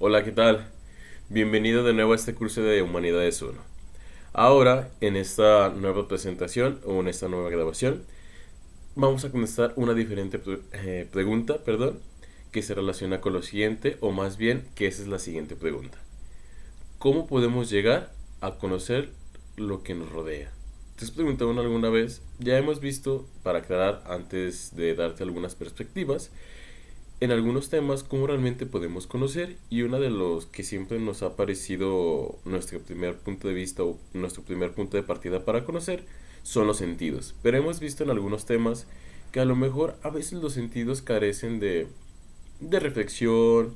Hola, ¿qué tal? Bienvenido de nuevo a este curso de Humanidades 1. Ahora, en esta nueva presentación o en esta nueva grabación, vamos a contestar una diferente pregunta, que se relaciona con lo siguiente, o más bien, que esa es la siguiente pregunta. ¿Cómo podemos llegar a conocer lo que nos rodea? ¿Te has preguntado alguna vez? Ya hemos visto, para aclarar antes de darte algunas perspectivas, en algunos temas cómo realmente podemos conocer, y una de los que siempre nos ha parecido nuestro primer punto de vista o nuestro primer punto de partida para conocer son los sentidos. Pero hemos visto en algunos temas que a lo mejor a veces los sentidos carecen de reflexión,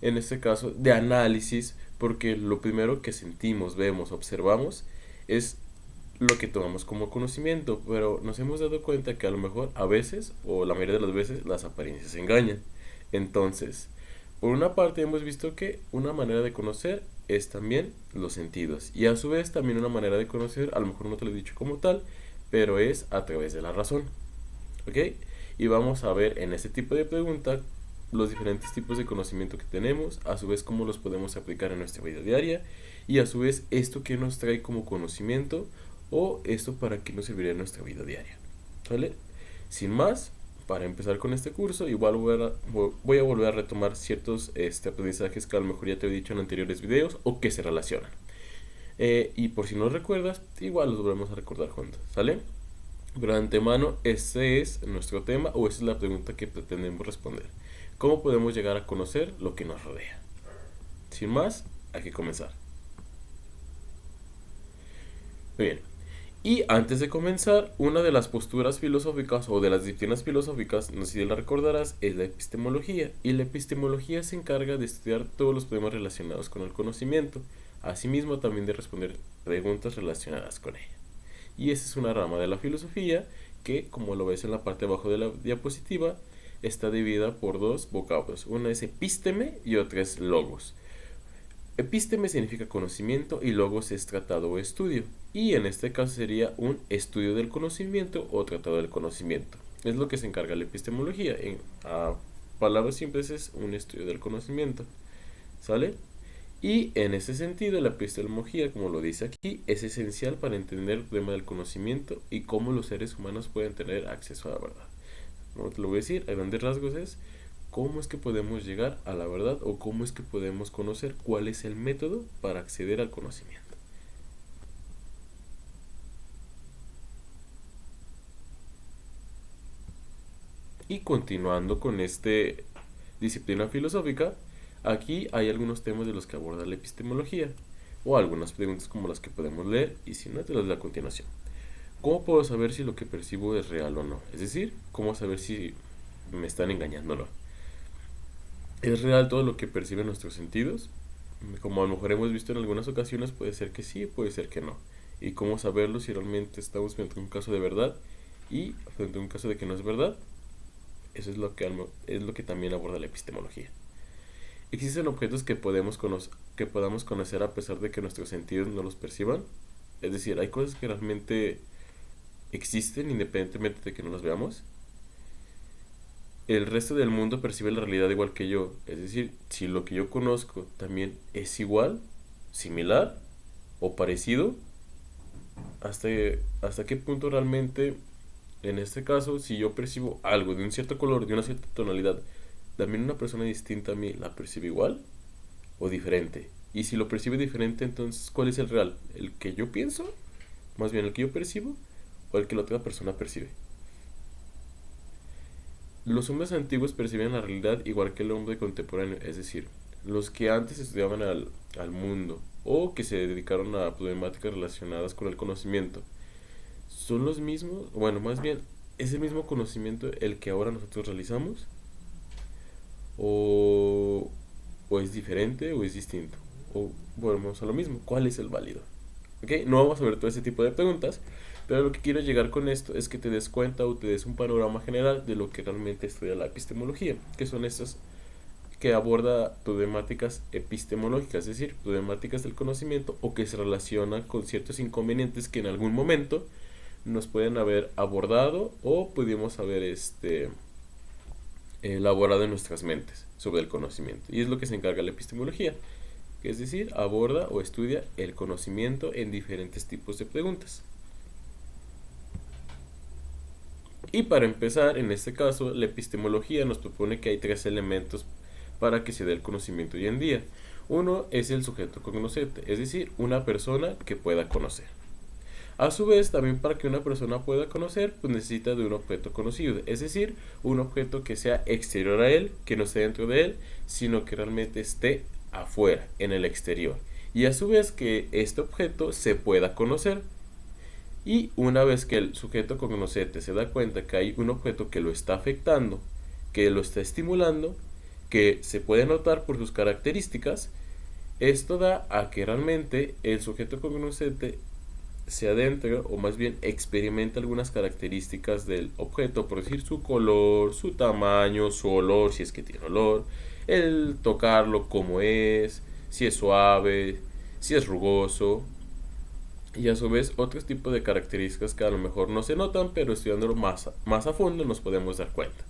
en este caso de análisis, porque lo primero que sentimos, vemos, observamos es lo que tomamos como conocimiento, pero nos hemos dado cuenta que a lo mejor a veces, o la mayoría de las veces, las apariencias engañan. Entonces, por una parte hemos visto que una manera de conocer es también los sentidos, y a su vez también una manera de conocer, a lo mejor no te lo he dicho como tal, pero es a través de la razón. ¿Ok? Y vamos a ver en este tipo de pregunta los diferentes tipos de conocimiento que tenemos, a su vez cómo los podemos aplicar en nuestra vida diaria, y a su vez esto que nos trae como conocimiento o esto para qué nos serviría en nuestra vida diaria. ¿Vale? Sin más, para empezar con este curso, igual voy a volver a retomar ciertos aprendizajes que a lo mejor ya te he dicho en anteriores videos o que se relacionan. Y por si no recuerdas, igual los volvemos a recordar juntos, ¿sale? Pero de antemano, ese es nuestro tema o esa es la pregunta que pretendemos responder. ¿Cómo podemos llegar a conocer lo que nos rodea? Sin más, hay que comenzar. Muy bien. Y antes de comenzar, una de las posturas filosóficas o de las disciplinas filosóficas, no sé si la recordarás, es la epistemología. Y la epistemología se encarga de estudiar todos los problemas relacionados con el conocimiento, asimismo también de responder preguntas relacionadas con ella. Y esa es una rama de la filosofía que, como lo ves en la parte de abajo de la diapositiva, está dividida por dos vocablos. Una es epísteme y otra es logos. Epísteme significa conocimiento y logos es tratado o estudio. Y en este caso sería un estudio del conocimiento o tratado del conocimiento. Es lo que se encarga la epistemología. A palabras simples es un estudio del conocimiento. ¿Sale? Y en ese sentido, la epistemología, como lo dice aquí, es esencial para entender el problema del conocimiento y cómo los seres humanos pueden tener acceso a la verdad. Como te lo voy a decir, a grandes rasgos es cómo es que podemos llegar a la verdad o cómo es que podemos conocer cuál es el método para acceder al conocimiento. Y continuando con este disciplina filosófica, aquí hay algunos temas de los que aborda la epistemología o algunas preguntas como las que podemos leer, y si no te las leo a continuación. ¿Cómo puedo saber si lo que percibo es real o no? Es decir, ¿cómo saber si me están engañando o no? ¿Es real todo lo que perciben nuestros sentidos? Como a lo mejor hemos visto en algunas ocasiones, puede ser que sí, puede ser que no. ¿Y cómo saberlo si realmente estamos frente a un caso de verdad y frente a un caso de que no es verdad? Eso es lo que también aborda la epistemología. ¿Existen objetos que podamos conocer a pesar de que nuestros sentidos no los perciban? Es decir, hay cosas que realmente existen independientemente de que no las veamos. El resto del mundo percibe la realidad igual que yo. Es decir, si lo que yo conozco también es igual, similar o parecido, hasta, hasta qué punto realmente, en este caso, si yo percibo algo de un cierto color, de una cierta tonalidad, también una persona distinta a mí la percibe igual o diferente. Y si lo percibe diferente, entonces, ¿cuál es el real? ¿El que yo pienso? Más bien el que yo percibo o el que la otra persona percibe. Los hombres antiguos percibían la realidad igual que el hombre contemporáneo, es decir, los que antes estudiaban al mundo o que se dedicaron a problemáticas relacionadas con el conocimiento. ¿Son los mismos? Bueno, más bien, ¿es el mismo conocimiento el que ahora nosotros realizamos? ¿O, o es diferente o es distinto? O volvemos a lo mismo, ¿cuál es el válido? ¿Ok? No vamos a ver todo ese tipo de preguntas, pero lo que quiero llegar con esto es que te des cuenta o te des un panorama general de lo que realmente estudia la epistemología, que son estas que aborda problemáticas epistemológicas, es decir, problemáticas del conocimiento o que se relacionan con ciertos inconvenientes que en algún momento nos pueden haber abordado o pudimos haber elaborado en nuestras mentes sobre el conocimiento. Y es lo que se encarga la epistemología, que es decir, aborda o estudia el conocimiento en diferentes tipos de preguntas. Y para empezar, en este caso, la epistemología nos propone que hay tres elementos para que se dé el conocimiento hoy en día. Uno es el sujeto cognoscente, es decir, una persona que pueda conocer. A su vez, también para que una persona pueda conocer, pues necesita de un objeto conocido, es decir, un objeto que sea exterior a él, que no esté dentro de él, sino que realmente esté afuera, en el exterior. Y a su vez que este objeto se pueda conocer. Y una vez que el sujeto cognoscente se da cuenta que hay un objeto que lo está afectando, que lo está estimulando, que se puede notar por sus características, esto da a que realmente el sujeto cognoscente se adentra o más bien experimenta algunas características del objeto, por decir su color, su tamaño, su olor, si es que tiene olor, el tocarlo como es, si es suave, si es rugoso, y a su vez otros tipos de características que a lo mejor no se notan, pero estudiándolo más a fondo nos podemos dar cuenta.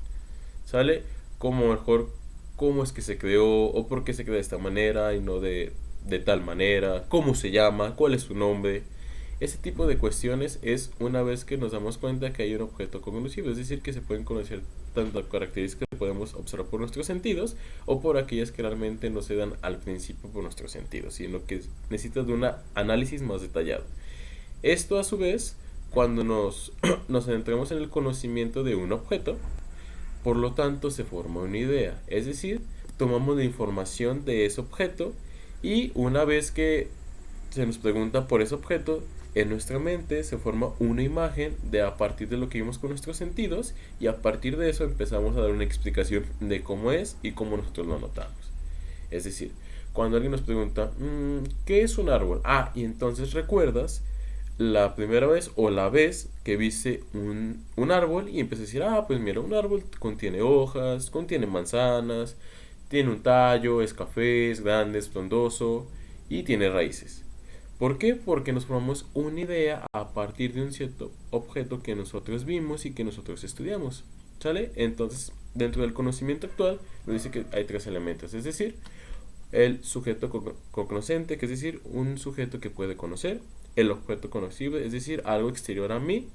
¿Sale? Como mejor cómo es que se creó o por qué se crea de esta manera y no de tal manera, cómo se llama, cuál es su nombre. Ese tipo de cuestiones es una vez que nos damos cuenta que hay un objeto cognoscible, es decir, que se pueden conocer tantas características que podemos observar por nuestros sentidos o por aquellas que realmente no se dan al principio por nuestros sentidos, sino que necesita de un análisis más detallado. Esto a su vez, cuando nos centramos en el conocimiento de un objeto, por lo tanto se forma una idea, es decir, tomamos la información de ese objeto y una vez que se nos pregunta por ese objeto, en nuestra mente se forma una imagen de a partir de lo que vimos con nuestros sentidos y a partir de eso empezamos a dar una explicación de cómo es y cómo nosotros lo notamos. Es decir, cuando alguien nos pregunta, ¿qué es un árbol? Y entonces recuerdas la primera vez o la vez que viste un árbol y empiezas a decir, pues mira, un árbol contiene hojas, contiene manzanas, tiene un tallo, es café, es grande, es frondoso y tiene raíces. ¿Por qué? Porque nos formamos una idea a partir de un cierto objeto que nosotros vimos y que nosotros estudiamos. ¿Sale? Entonces, dentro del conocimiento actual, nos dice que hay tres elementos, es decir, el sujeto cognoscente, que es decir, un sujeto que puede conocer, el objeto conocible, es decir, algo exterior a mí,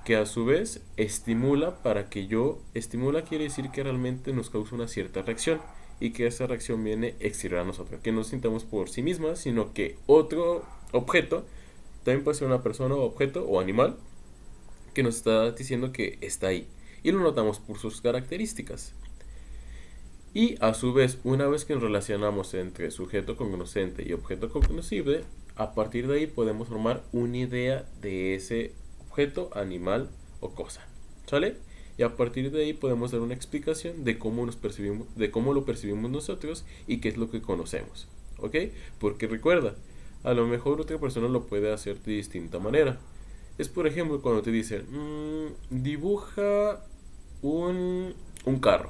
que a su vez estimula para que estimula quiere decir que realmente nos causa una cierta reacción y que esa reacción viene exterior a nosotros, que no sintamos por sí misma, sino que otro objeto, también puede ser una persona o objeto o animal, que nos está diciendo que está ahí y lo notamos por sus características. Y a su vez, una vez que nos relacionamos entre sujeto cognoscente y objeto cognoscible, a partir de ahí podemos formar una idea de ese objeto, animal o cosa. ¿Sale? Y a partir de ahí podemos dar una explicación de cómo nos percibimos, de cómo lo percibimos nosotros y qué es lo que conocemos. ¿Ok? Porque recuerda, a lo mejor otra persona lo puede hacer de distinta manera. Es por ejemplo cuando te dicen, dibuja un carro.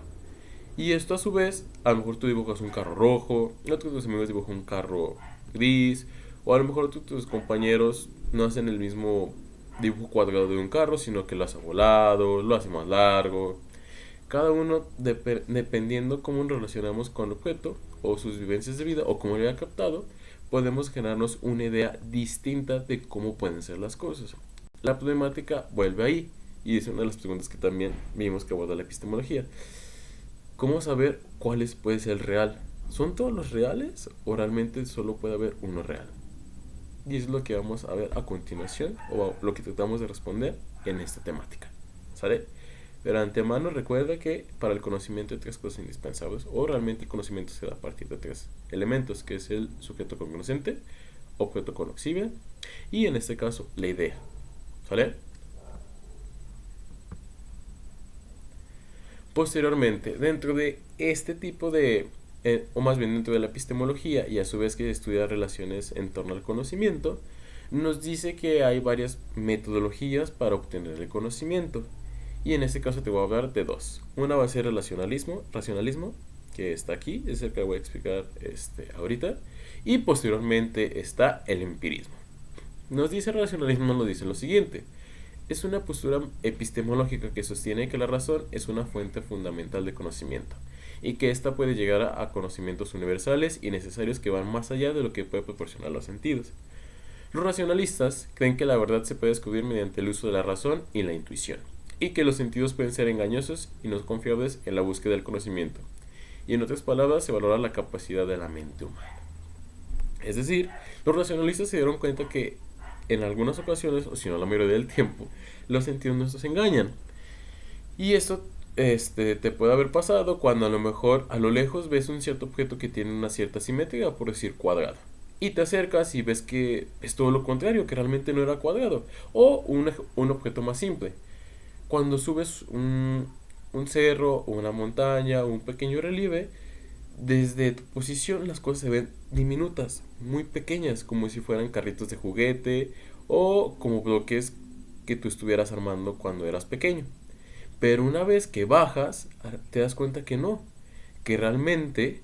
Y esto a su vez, a lo mejor tú dibujas un carro rojo, otros de tus amigos dibujan un carro gris, o a lo mejor tus compañeros no hacen el mismo dibujo cuadrado de un carro, sino que lo hace volado, lo hace más largo. Cada uno, dependiendo cómo nos relacionamos con el objeto, o sus vivencias de vida, o cómo lo haya captado, podemos generarnos una idea distinta de cómo pueden ser las cosas. La problemática vuelve ahí, y es una de las preguntas que también vimos que aborda la epistemología. ¿Cómo saber cuáles puede ser el real? ¿Son todos los reales o realmente solo puede haber uno real? Y es lo que vamos a ver a continuación o lo que tratamos de responder en esta temática. ¿Sale? Pero antemano recuerda que para el conocimiento hay tres cosas indispensables o realmente el conocimiento se da a partir de tres elementos, que es el sujeto cognoscente, objeto conocible y en este caso la idea. ¿Sale? Posteriormente, dentro de este tipo de, o más bien dentro de la epistemología y a su vez que estudia relaciones en torno al conocimiento, nos dice que hay varias metodologías para obtener el conocimiento. Y en este caso te voy a hablar de dos. Una va a ser el racionalismo, que está aquí, es el que voy a explicar ahorita. Y posteriormente está el empirismo. Nos dice el racionalismo, nos dice lo siguiente. es una postura epistemológica que sostiene que la razón es una fuente fundamental de conocimiento y que ésta puede llegar a conocimientos universales y necesarios que van más allá de lo que puede proporcionar los sentidos. Los racionalistas creen que la verdad se puede descubrir mediante el uso de la razón y la intuición, y que los sentidos pueden ser engañosos y no confiables en la búsqueda del conocimiento. Y en otras palabras, se valora la capacidad de la mente humana. Es decir, los racionalistas se dieron cuenta que en algunas ocasiones, o si no la mayoría del tiempo, los sentidos nos engañan. Y esto te puede haber pasado cuando a lo mejor a lo lejos ves un cierto objeto que tiene una cierta simetría, por decir cuadrado. Y te acercas y ves que es todo lo contrario, que realmente no era cuadrado. O un objeto más simple. Cuando subes un cerro o una montaña o un pequeño relieve, desde tu posición las cosas se ven diminutas, muy pequeñas, como si fueran carritos de juguete o como bloques que tú estuvieras armando cuando eras pequeño. Pero una vez que bajas, te das cuenta que no, que realmente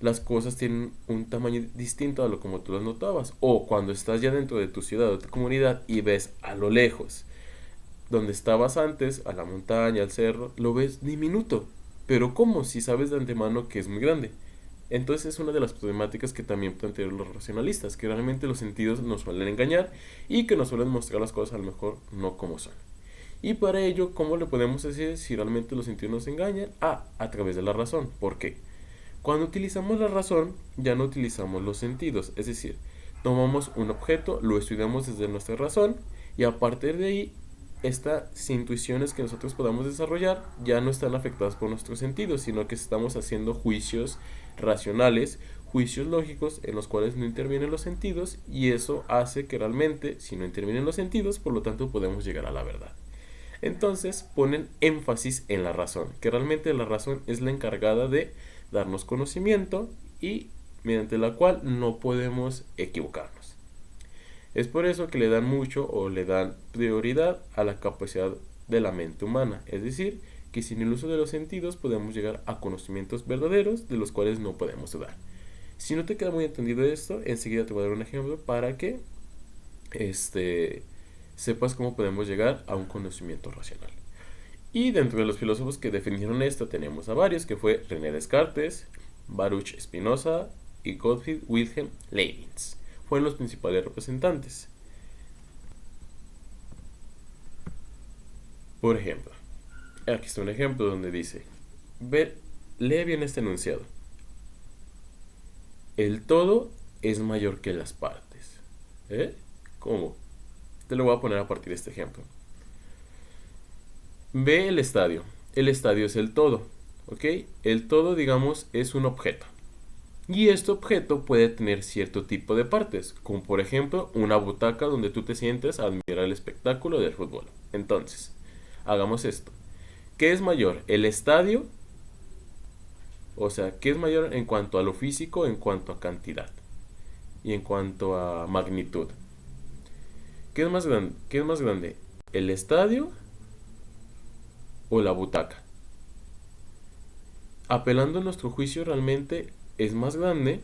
las cosas tienen un tamaño distinto a lo como tú las notabas. O cuando estás ya dentro de tu ciudad o tu comunidad y ves a lo lejos, donde estabas antes, a la montaña, al cerro, lo ves diminuto. Pero ¿cómo? Si sabes de antemano que es muy grande. Entonces es una de las problemáticas que también plantean los racionalistas, que realmente los sentidos nos suelen engañar y que nos suelen mostrar las cosas a lo mejor no como son. Y para ello, ¿cómo le podemos decir si realmente los sentidos nos engañan? A través de la razón. ¿Por qué? Cuando utilizamos la razón, ya no utilizamos los sentidos. Es decir, tomamos un objeto, lo estudiamos desde nuestra razón y a partir de ahí, estas intuiciones que nosotros podamos desarrollar ya no están afectadas por nuestros sentidos, sino que estamos haciendo juicios racionales, juicios lógicos en los cuales no intervienen los sentidos y eso hace que realmente, si no intervienen los sentidos, por lo tanto podemos llegar a la verdad. Entonces ponen énfasis en la razón, que realmente la razón es la encargada de darnos conocimiento y mediante la cual no podemos equivocarnos. Es por eso que le dan mucho o le dan prioridad a la capacidad de la mente humana, es decir, que sin el uso de los sentidos podemos llegar a conocimientos verdaderos de los cuales no podemos dudar. Si no te queda muy entendido esto, enseguida te voy a dar un ejemplo para que sepas cómo podemos llegar a un conocimiento racional. Y dentro de los filósofos que definieron esto tenemos a varios, que fue René Descartes, Baruch Spinoza y Gottfried Wilhelm Leibniz. Fueron los principales representantes. Por ejemplo, aquí está un ejemplo donde dice, lee bien este enunciado. El todo es mayor que las partes. ¿Cómo? Te lo voy a poner a partir de este ejemplo. Ve el estadio. El estadio es el todo. ¿Ok? El todo, digamos, es un objeto. Y este objeto puede tener cierto tipo de partes, como por ejemplo una butaca donde tú te sientes a admirar el espectáculo del fútbol. Entonces, hagamos esto. ¿Qué es mayor? ¿El estadio? O sea, ¿qué es mayor en cuanto a lo físico, en cuanto a cantidad? Y en cuanto a magnitud. ¿Qué es más grande? ¿Qué es más grande? ¿El estadio o la butaca? Apelando a nuestro juicio, realmente es más grande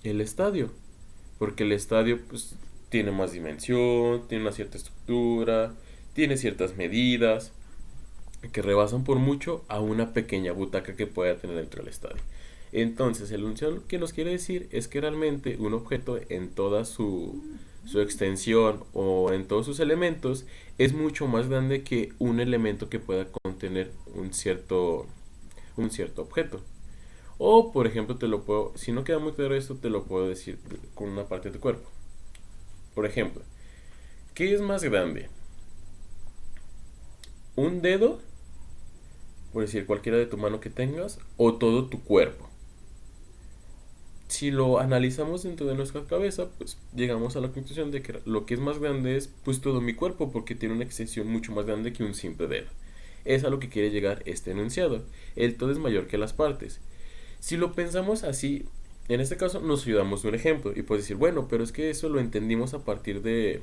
el estadio, porque el estadio pues tiene más dimensión, tiene una cierta estructura, tiene ciertas medidas que rebasan por mucho a una pequeña butaca que pueda tener dentro del estadio. Entonces el enunciado que nos quiere decir es que realmente un objeto en toda su extensión o en todos sus elementos es mucho más grande que un elemento que pueda contener un cierto objeto. O, por ejemplo, si no queda muy claro esto, te lo puedo decir con una parte de tu cuerpo. Por ejemplo, ¿qué es más grande? ¿Un dedo? Por decir, cualquiera de tu mano que tengas, o todo tu cuerpo. Si lo analizamos dentro de nuestra cabeza, pues llegamos a la conclusión de que lo que es más grande es pues todo mi cuerpo, porque tiene una extensión mucho más grande que un simple dedo. Es a lo que quiere llegar este enunciado. El todo es mayor que las partes. Si lo pensamos así, en este caso nos ayudamos de un ejemplo y puedes decir, bueno, pero es que eso lo entendimos a partir de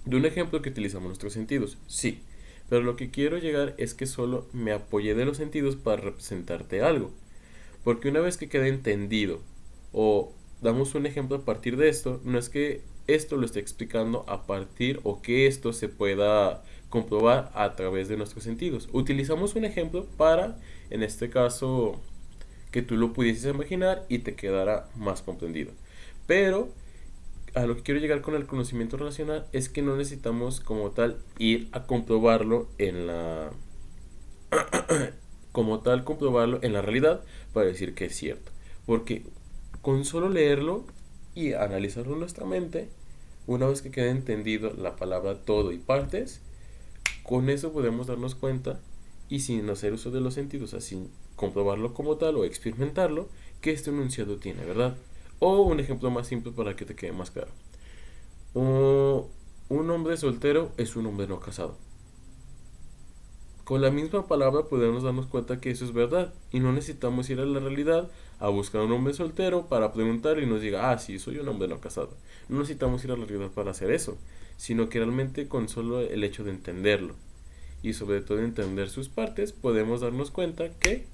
un ejemplo que utilizamos nuestros sentidos. Sí, pero lo que quiero llegar es que solo me apoyé de los sentidos para representarte algo. Porque una vez que quede entendido o damos un ejemplo a partir de esto, no es que esto lo está explicando a partir o que esto se pueda comprobar a través de nuestros sentidos. Utilizamos un ejemplo para, en este caso, que tú lo pudieses imaginar y te quedara más comprendido. Pero a lo que quiero llegar con el conocimiento racional es que no necesitamos como tal ir a comprobarlo en la como tal comprobarlo en la realidad para decir que es cierto, porque con solo leerlo y analizarlo en nuestra mente, una vez que quede entendido la palabra todo y partes, con eso podemos darnos cuenta y sin hacer uso de los sentidos, así comprobarlo como tal o experimentarlo, que este enunciado tiene verdad. O un ejemplo más simple para que te quede más claro. Un hombre soltero es un hombre no casado. Con la misma palabra podemos darnos cuenta que eso es verdad y no necesitamos ir a la realidad a buscar un hombre soltero para preguntar y nos diga, ah, sí, soy un hombre no casado. No necesitamos ir a la realidad para hacer eso, sino que realmente con solo el hecho de entenderlo y sobre todo entender sus partes, podemos darnos cuenta que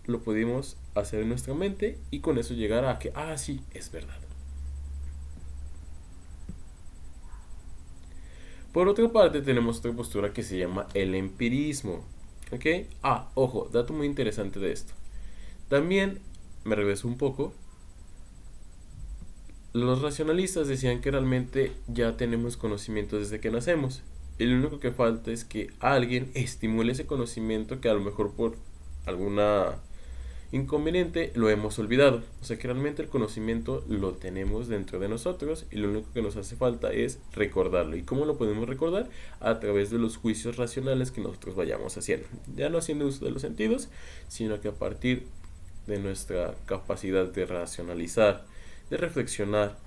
lo pudimos hacer en nuestra mente y con eso llegar a que, ah, sí, es verdad. Por otra parte, tenemos otra postura que se llama el empirismo. ¿Ok? Ah, ojo, dato muy interesante de esto. También, me regreso un poco, los racionalistas decían que realmente ya tenemos conocimiento desde que nacemos. Y lo único que falta es que alguien estimule ese conocimiento que a lo mejor por alguna inconveniente lo hemos olvidado. O sea que realmente el conocimiento lo tenemos dentro de nosotros y lo único que nos hace falta es recordarlo. ¿Y cómo lo podemos recordar? A través de los juicios racionales que nosotros vayamos haciendo. Ya no haciendo uso de los sentidos, sino que a partir de nuestra capacidad de racionalizar, de reflexionar,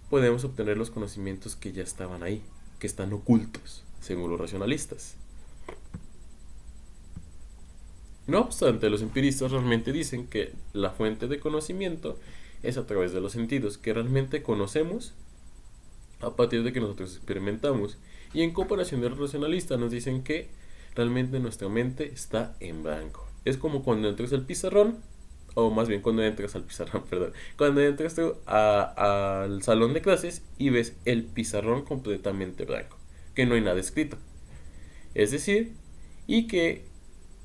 podemos obtener los conocimientos que ya estaban ahí, que están ocultos, según los racionalistas. No obstante, los empiristas realmente dicen que la fuente de conocimiento es a través de los sentidos, que realmente conocemos a partir de que nosotros experimentamos. Y en comparación de los racionalistas nos dicen que realmente nuestra mente está en blanco. Es como cuando entras al pizarrón, o más bien cuando entras al pizarrón, perdón, cuando entras tú al salón de clases y ves el pizarrón completamente blanco, que no hay nada escrito. Es decir, y que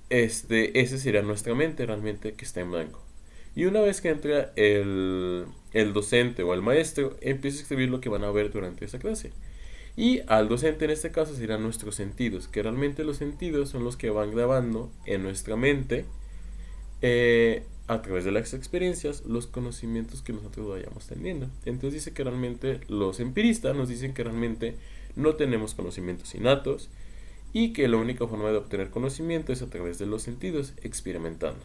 ese sería nuestra mente realmente que está en blanco. Y una vez que entra el docente o el maestro, empieza a escribir lo que van a ver durante esa clase. Y al docente en este caso serán nuestros sentidos, que realmente los sentidos son los que van grabando en nuestra mente a través de las experiencias los conocimientos que nosotros vayamos teniendo. Entonces dice que realmente los empiristas nos dicen que realmente no tenemos conocimientos innatos y que la única forma de obtener conocimiento es a través de los sentidos, experimentando,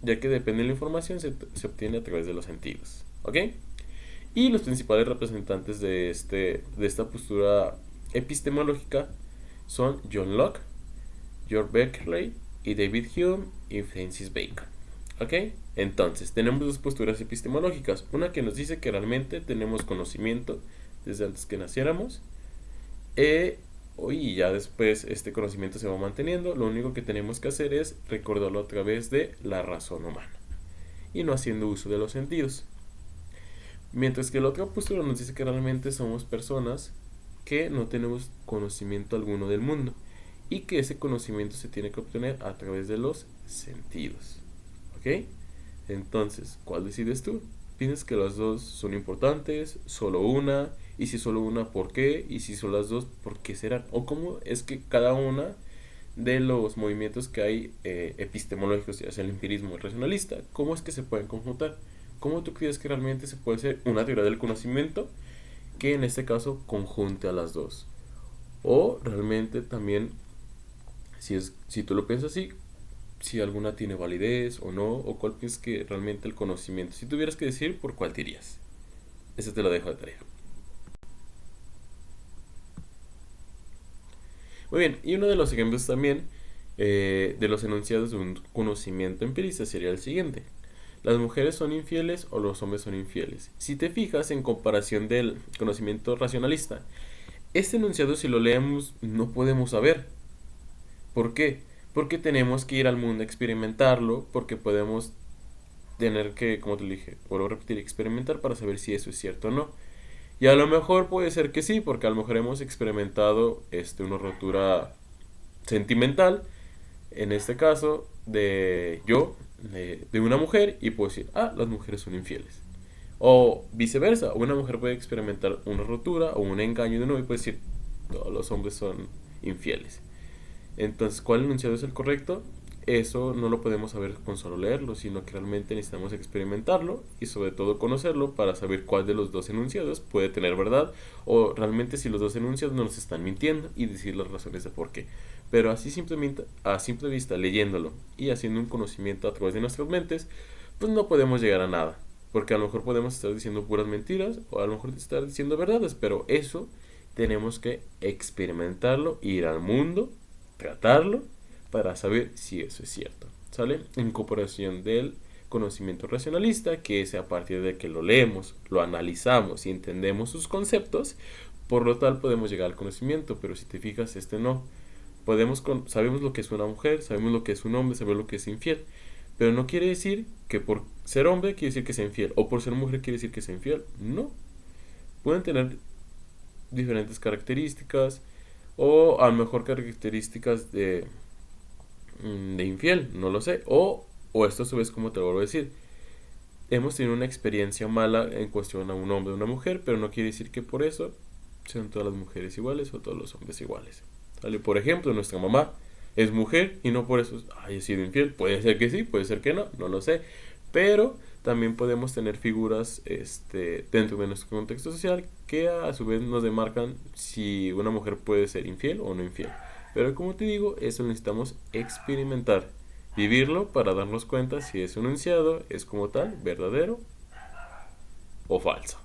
ya que depende de la información se obtiene a través de los sentidos. ¿Ok? Y los principales representantes de esta postura epistemológica son John Locke, George Berkeley y David Hume y Francis Bacon. ¿Ok? Entonces, tenemos dos posturas epistemológicas. Una que nos dice que realmente tenemos conocimiento desde antes que naciéramos. Y ya después este conocimiento se va manteniendo. Lo único que tenemos que hacer es recordarlo a través de la razón humana. Y no haciendo uso de los sentidos. Mientras que la otra postura nos dice que realmente somos personas que no tenemos conocimiento alguno del mundo. Y que ese conocimiento se tiene que obtener a través de los sentidos. ¿Ok? Entonces, ¿cuál decides tú? ¿Piensas que las dos son importantes? ¿Solo una? Y si solo una, ¿por qué? Y si son las dos, ¿por qué serán? O cómo es que cada una de los movimientos que hay epistemológicos, ya sea el empirismo o el racionalista, ¿cómo es que se pueden conjuntar? ¿Cómo tú crees que realmente se puede hacer una teoría del conocimiento que en este caso conjunte a las dos? O realmente también, si tú lo piensas así, si alguna tiene validez o no, o cuál piensas que realmente el conocimiento, si tuvieras que decir, ¿por cuál te irías? Eso te lo dejo de tarea. Muy bien, y uno de los ejemplos también de los enunciados de un conocimiento empirista sería el siguiente. ¿Las mujeres son infieles o los hombres son infieles? Si te fijas en comparación del conocimiento racionalista, este enunciado si lo leemos no podemos saber. ¿Por qué? Porque tenemos que ir al mundo a experimentarlo, porque podemos tener que, como te dije, vuelvo a repetir, experimentar para saber si eso es cierto o no. Y a lo mejor puede ser que sí, porque a lo mejor hemos experimentado una rotura sentimental, en este caso de una mujer, y puedo decir, ah, las mujeres son infieles. O viceversa, una mujer puede experimentar una rotura o un engaño de nuevo y puede decir, todos los hombres son infieles. Entonces, ¿cuál enunciado es el correcto? Eso no lo podemos saber con solo leerlo, sino que realmente necesitamos experimentarlo y sobre todo conocerlo para saber cuál de los dos enunciados puede tener verdad o realmente si los dos enunciados no nos están mintiendo y decir las razones de por qué. Pero así simplemente, a simple vista, leyéndolo y haciendo un conocimiento a través de nuestras mentes, pues no podemos llegar a nada. Porque a lo mejor podemos estar diciendo puras mentiras o a lo mejor estar diciendo verdades, pero eso tenemos que experimentarlo, ir al mundo, tratarlo para saber si eso es cierto. ¿Sale? Incorporación del conocimiento racionalista, que es a partir de que lo leemos, lo analizamos y entendemos sus conceptos, por lo tal podemos llegar al conocimiento, pero si te fijas, no. Sabemos lo que es una mujer, sabemos lo que es un hombre, sabemos lo que es infiel, pero no quiere decir que por ser hombre quiere decir que sea infiel, o por ser mujer quiere decir que sea infiel. No. Pueden tener diferentes características, o a lo mejor características de infiel, no lo sé. O esto a su vez, como te lo vuelvo a decir, hemos tenido una experiencia mala en cuestión a un hombre o una mujer, pero no quiere decir que por eso sean todas las mujeres iguales o todos los hombres iguales. ¿Vale? Por ejemplo, nuestra mamá es mujer y no por eso haya sido infiel. Puede ser que sí, puede ser que no, no lo sé. Pero también podemos tener figuras dentro de nuestro contexto social que a su vez nos demarcan si una mujer puede ser infiel o no infiel. Pero como te digo, eso necesitamos experimentar, vivirlo para darnos cuenta si ese enunciado es como tal verdadero o falso.